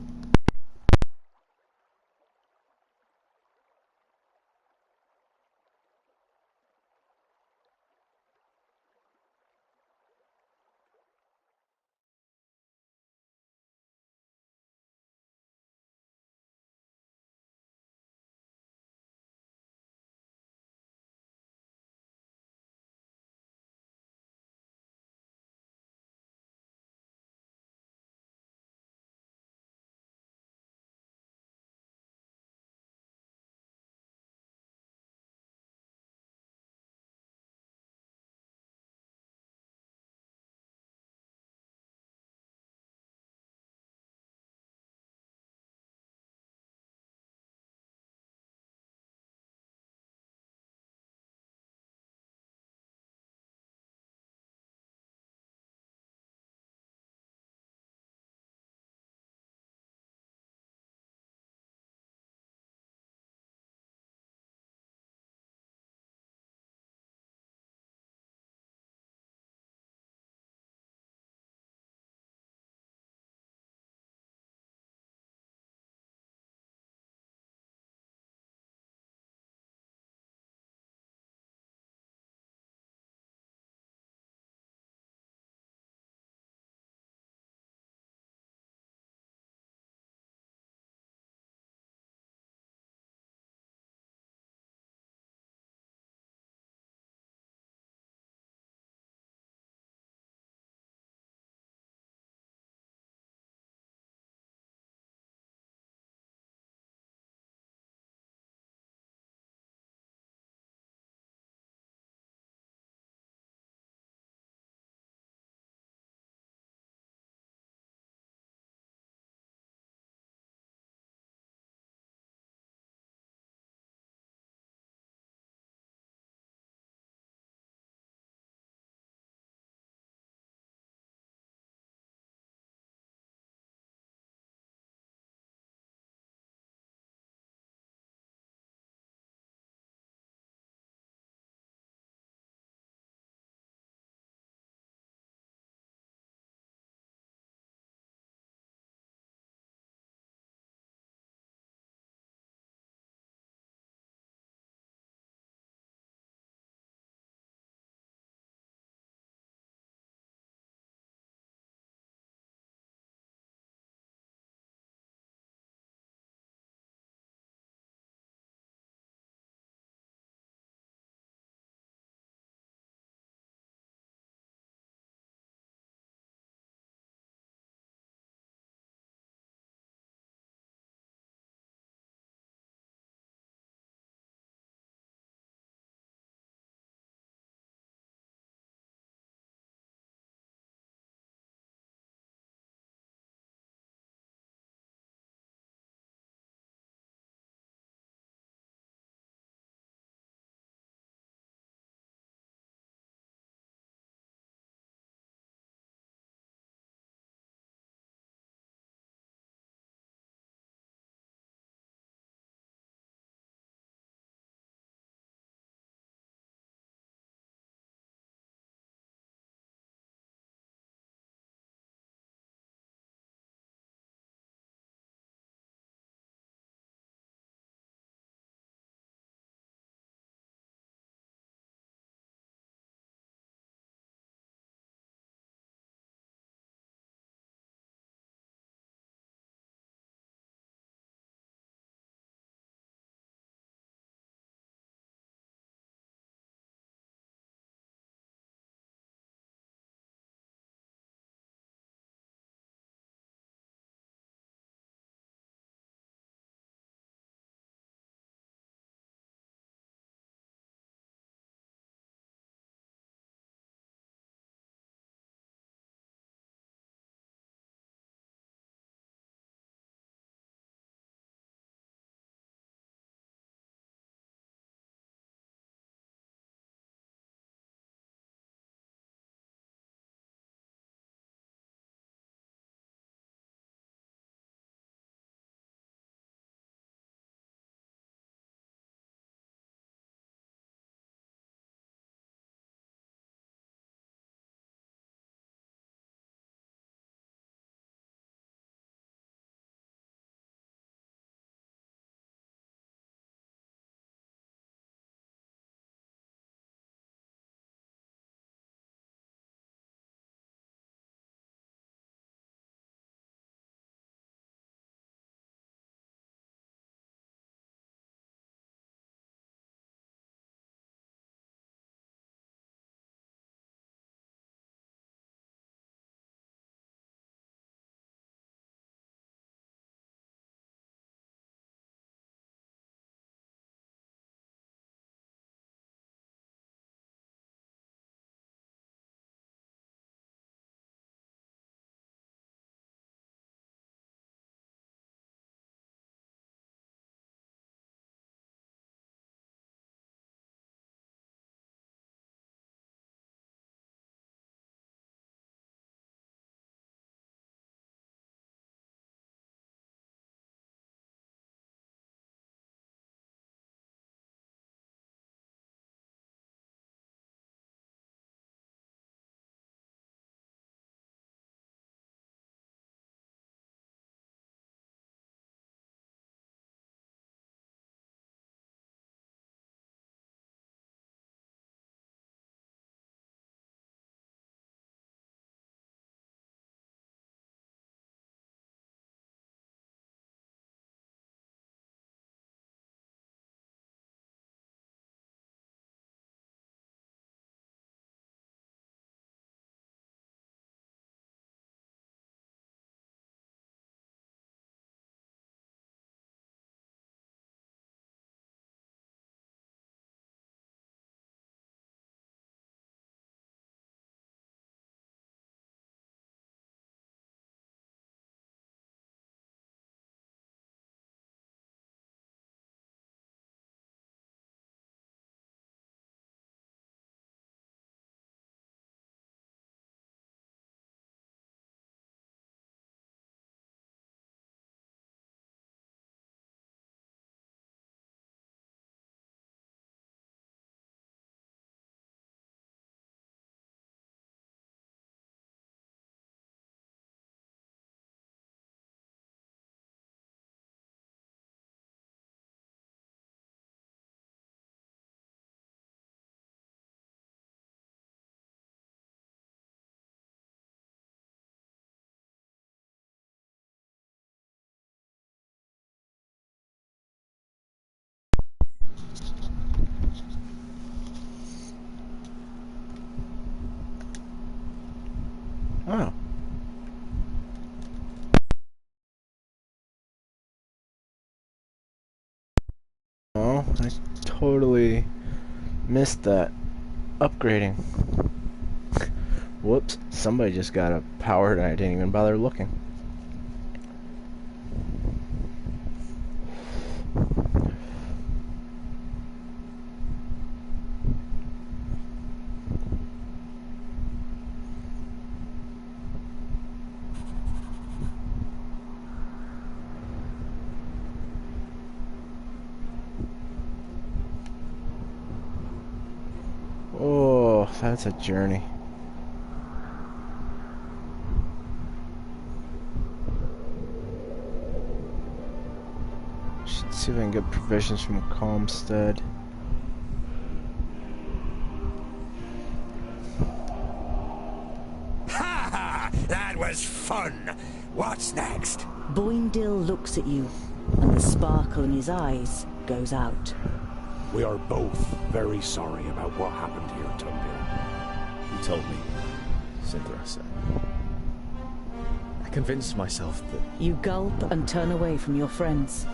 I totally missed that upgrading. Whoops, somebody just got a power and I didn't even bother looking. Oh, that's a journey. Should see if I can get provisions from Calmstead. Ha ha! That was fun! What's next? Boindil looks at you, and the sparkle in his eyes goes out. We are both very sorry about what happened here, Tungdil. You told me, Cinthra said. I convinced myself that... You gulp and turn away from your friends.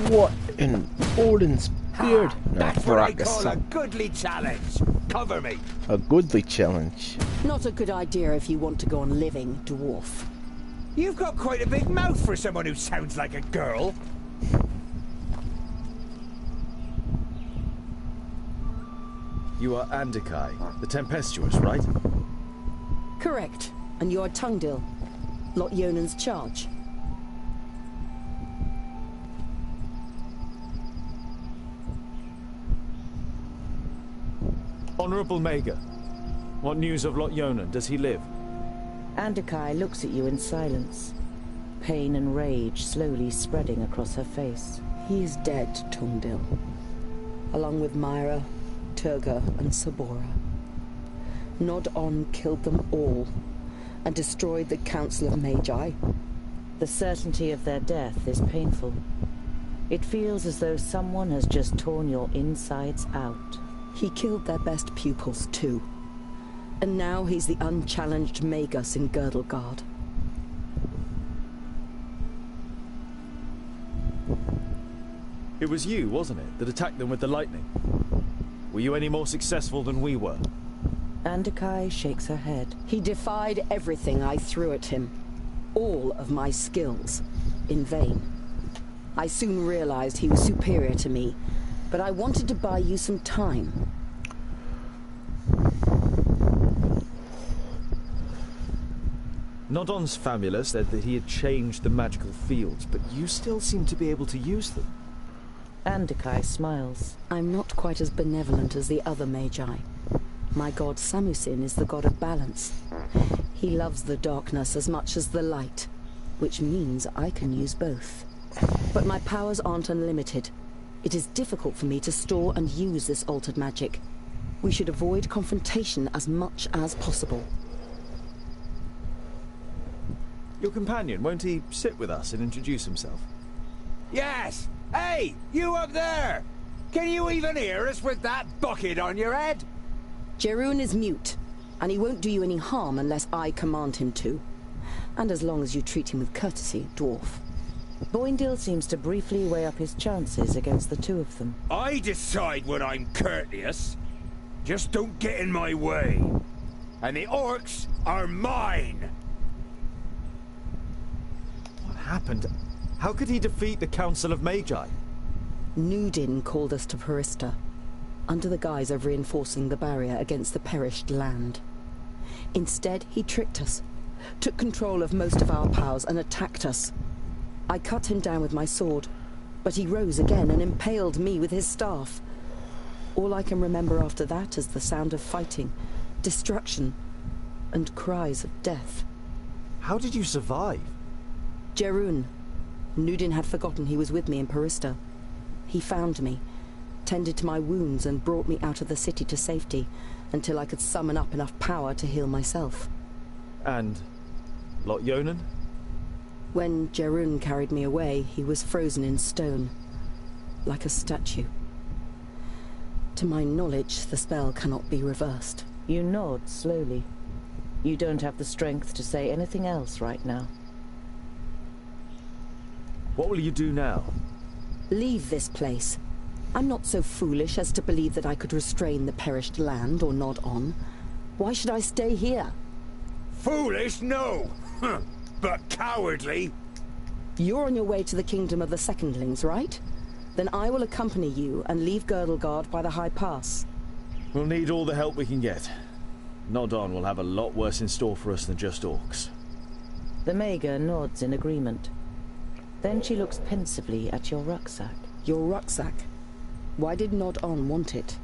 What in Odin's beard? No, That's what I call a Brakkason. goodly challenge. Cover me. A goodly challenge. Not a good idea if you want to go on living, dwarf. You've got quite a big mouth for someone who sounds like a girl. You are Andikai, the Tempestuous, right? Correct. And you're Tungdil, Lot Yonan's charge. Honorable Mager, what news of Lot Yonan? Does he live? Andikai looks at you in silence, pain and rage slowly spreading across her face. He is dead, Tungdil. Along with Myra, Turga, and Sabora. Nod-On killed them all, and destroyed the Council of Magi. The certainty of their death is painful. It feels as though someone has just torn your insides out. He killed their best pupils, too. And now he's the unchallenged Magus in Girdlegard. It was you, wasn't it, that attacked them with the lightning? Were you any more successful than we were? Andikai shakes her head. He defied everything I threw at him. All of my skills. In vain. I soon realized he was superior to me, but I wanted to buy you some time. Nodon's famula said that he had changed the magical fields, but you still seem to be able to use them. Andikai smiles. I'm not quite as benevolent as the other Magi. My god Samusin is the god of balance. He loves the darkness as much as the light, which means I can use both. But my powers aren't unlimited. It is difficult for me to store and use this altered magic. We should avoid confrontation as much as possible. Your companion, won't he sit with us and introduce himself? Yes! Hey, you up there! Can you even hear us with that bucket on your head? Jeroen is mute, and he won't do you any harm unless I command him to. And as long as you treat him with courtesy, dwarf. Boindil seems to briefly weigh up his chances against the two of them. I decide when I'm courteous. Just don't get in my way. And the orcs are mine! What happened? How could he defeat the Council of Magi? Nudin called us to Perista, under the guise of reinforcing the barrier against the perished land. Instead, he tricked us, took control of most of our powers and attacked us. I cut him down with my sword, but he rose again and impaled me with his staff. All I can remember after that is the sound of fighting destruction, and cries of death. How did you survive? Jerun. Nudin had forgotten he was with me in Parista. He found me, tended to my wounds, and brought me out of the city to safety, until I could summon up enough power to heal myself. And Lot Yonan? When Jerun carried me away, he was frozen in stone, like a statue. To my knowledge, the spell cannot be reversed. You nod slowly. You don't have the strength to say anything else right now. What will you do now? Leave this place. I'm not so foolish as to believe that I could restrain the perished land or nod on. Why should I stay here? Foolish, no! But cowardly! You're on your way to the kingdom of the Secondlings, right? Then I will accompany you and leave Girdlegard by the High Pass. We'll need all the help we can get. Nodon will have a lot worse in store for us than just orcs. The Mager nods in agreement. Then she looks pensively at your rucksack. Your rucksack? Why did Nod On want it?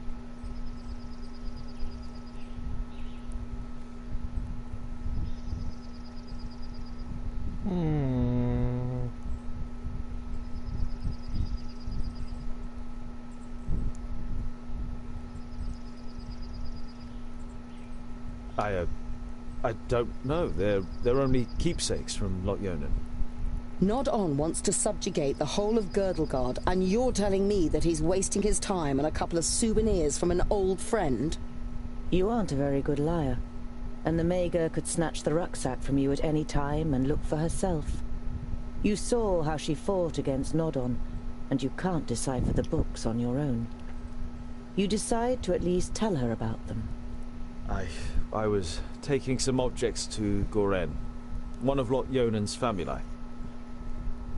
I don't know. They're only keepsakes from Lot Yonan. Nod On wants to subjugate the whole of Girdlegard, and you're telling me that he's wasting his time on a couple of souvenirs from an old friend? You aren't a very good liar, and the Mager could snatch the rucksack from you at any time and look for herself. You saw how she fought against Nodon, and you can't decipher the books on your own. You decide to at least tell her about them. I was taking some objects to Goren, one of Lot Yonan's famuli.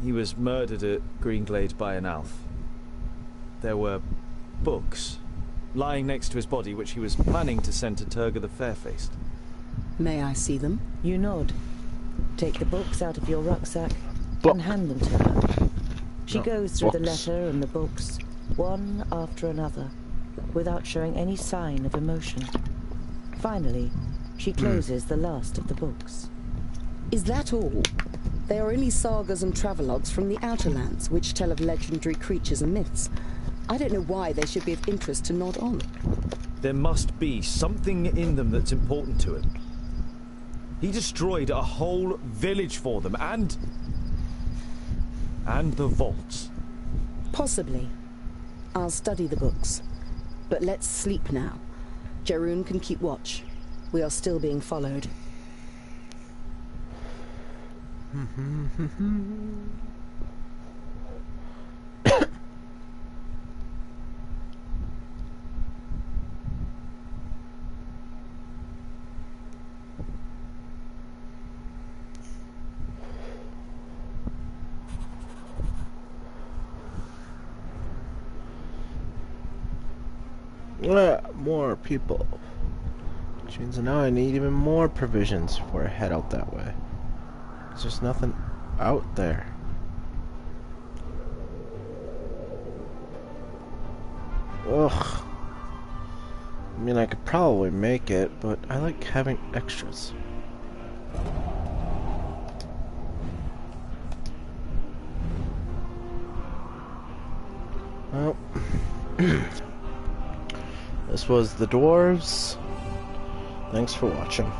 He was murdered at Greenglade by an elf. There were books lying next to his body, which he was planning to send to Turga the Fairfaced. May I see them? You nod. Take the books out of your rucksack and hand them to her. She goes through the letter and the books, one after another, without showing any sign of emotion. Finally, she closes the last of the books. Is that all? They are only sagas and travelogues from the Outer Lands, which tell of legendary creatures and myths. I don't know why they should be of interest to Nod On. There must be something in them that's important to him. He destroyed a whole village for them, and the vaults. Possibly. I'll study the books. But let's sleep now. Jerun can keep watch. We are still being followed. More people. Which means now I need even more provisions before I head out that way. There's just nothing out there. Ugh. I mean, I could probably make it, but I like having extras. Well, this was the Dwarves. Thanks for watching.